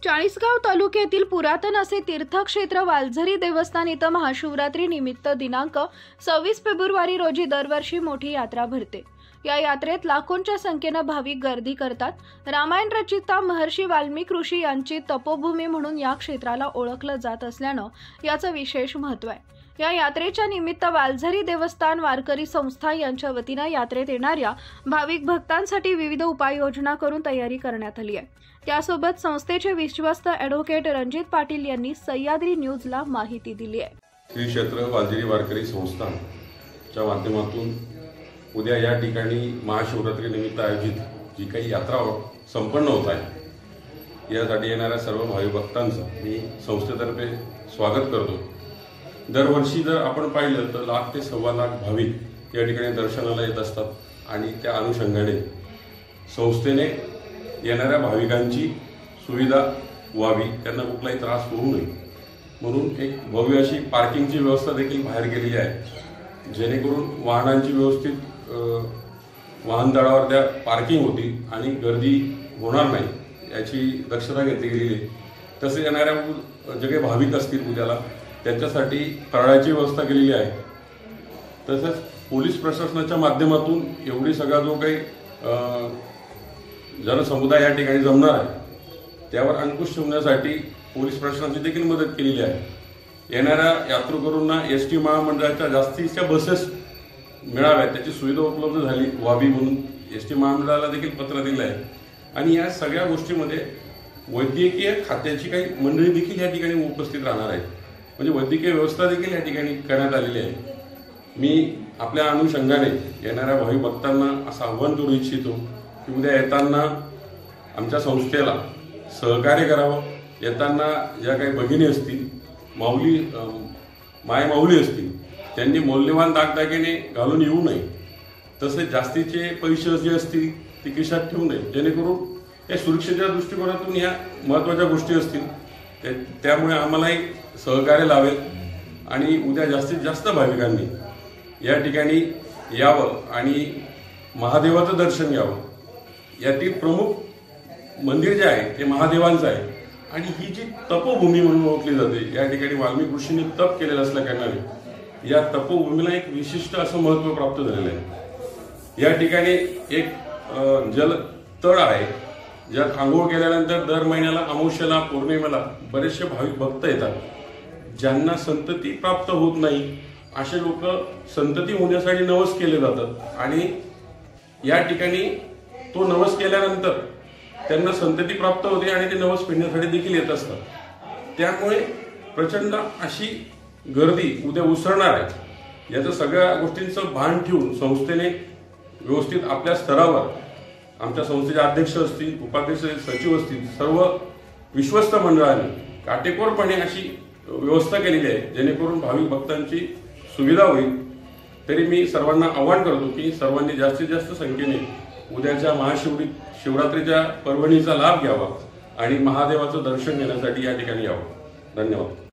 चाळीसगाव तालुक्यातील पुरातन असे तीर्थक्षेत्र वालझरी देवस्थान इथं महाशिवरात्री निमित्त दिनांक 26 फेब्रुवारी रोजी दरवर्षी मोठी यात्रा भरते। या यात्रेत लाखोंच्या संख्येने भाविक गर्दी करतात। रामायण रचिता महर्षी वाल्मिक ऋषी यांची तपोभूमी म्हणून या क्षेत्राला ओळखलं जात असल्यानं याचं विशेष महत्त्व आहे। या यात्रेच्या निमित्त वालझरी देवस्थान वारकरी संस्था यांच्या वतीनं यात्रेत येणाऱ्या भाविक भक्तांसाठी विविध उपाययोजना करून तयारी करण्यात आली आहे। त्यासोबत संस्थेचे विश्वस्त ॲडव्होकेट रणजित पाटील यांनी सह्याद्री न्यूजला माहिती दिली आहे। श्री क्षेत्र वालझरी वारकरी संस्थानच्या माध्यमातून उद्या या ठिकाणी महाशिवरात्री निमित्त आयोजित जी काही यात्रा संपन्न होत आहे, यासाठी येणाऱ्या सर्व भाविक भक्तांचं मी संस्थेतर्फे स्वागत करतो। दरवर्षी जर आपण पाहिलं तर लाख ते सव्वा लाख भाविक या ठिकाणी दर्शनाला येत असतात आणि त्या अनुषंगाने संस्थेने येणाऱ्या भाविकांची सुविधा व्हावी, त्यांना कुठलाही त्रास होऊ नये म्हणून एक भव्य अशी पार्किंगची व्यवस्था देखील बाहेर केलेली आहे, जेणेकरून वाहनांची व्यवस्थित वाहनतळावर त्या पार्किंग होती आणि गर्दी होणार नाही याची दक्षता घेतली गेलेली आहे। तसे येणाऱ्या जे काही भाविक असतील उद्याला त्यांच्यासाठी फराळाची व्यवस्था केलेली आहे। तसंच पोलीस प्रशासनाच्या माध्यमातून एवढी सगळा जो काही जनसमुदाय या ठिकाणी जमणार आहे त्यावर अंकुश ठेवण्यासाठी पोलीस प्रशासनाची देखील मदत केलेली आहे। येणाऱ्या यात्रेकरूंना एसटी महामंडळाच्या जास्तीच्या बसेस मिळाव्यात त्याची सुविधा उपलब्ध झाली व्हावी म्हणून एसटी महामंडळाला देखील पत्र दिलं आहे। आणि या सगळ्या गोष्टीमध्ये वैद्यकीय खात्याची काही मंडळी देखील या ठिकाणी उपस्थित राहणार आहेत, म्हणजे वैद्यकीय व्यवस्था देखील या ठिकाणी करण्यात आलेली आहे। मी आपल्या अनुषंगाने येणाऱ्या भाविक भक्तांना असं आव्हान करू इच्छितो की उद्या येताना आमच्या संस्थेला सहकार्य करावं। येताना ज्या काही भगिनी असतील, मायमाऊली असतील, त्यांनी मौल्यवान दागदागिने घालून येऊ नये। तसेच जास्तीचे पैसे जे असतील ते खिशात ठेवू नये, जेणेकरून या सुरक्षेच्या दृष्टिकोनातून या महत्त्वाच्या गोष्टी असतील त्यामुळे आम्हालाही सहकार्य लावेल आणि उद्या जास्तीत जास्त भाविकांनी या ठिकाणी यावं आणि महादेवाचं दर्शन घ्यावं। यातील प्रमुख मंदिर जे आहे ते महादेवांचं आहे आणि ही जी तपोभूमी म्हणून ओळखली जाते, या ठिकाणी वाल्मिक ऋषींनी तप केलेलं असल्या कारणाने या तपोभूमीला एक विशिष्ट असं महत्त्व प्राप्त झालेलं आहे। या ठिकाणी एक जलतळ आहे ज्यात आंघोळ केल्यानंतर दर महिन्याला अमावस्येला पौर्णिमेला बरेचसे भाविक भक्त येतात। ज्यांना संतती प्राप्त होत नाही असे लोक संतती होण्यासाठी नवस केले जातात आणि या ठिकाणी तो नवस केल्यानंतर त्यांना संतती प्राप्त होते आणि ते नवस फेडण्यासाठी देखील येत असतात। त्यामुळे प्रचंड अशी गर्दी उद्या उसळणार आहे। याचं सगळ्या गोष्टींचं भान ठेवून संस्थेने व्यवस्थित आपल्या स्तरावर आमच्या संस्थेचे अध्यक्ष असतील, उपाध्यक्ष, सचिव असतील, सर्व विश्वस्त मंडळांनी काटेकोरपणे अशी व्यवस्था केलेली आहे जेणेकरून भाविक भक्तांची सुविधा होईल। तरी मी सर्वांना आवाहन करतो की सर्वांनी जास्तीत जास्त संख्येने उद्याच्या महाशिवरात्रीच्या पर्वणीचा लाभ घ्यावा आणि महादेवाचं दर्शन घेण्यासाठी या ठिकाणी यावं। धन्यवाद।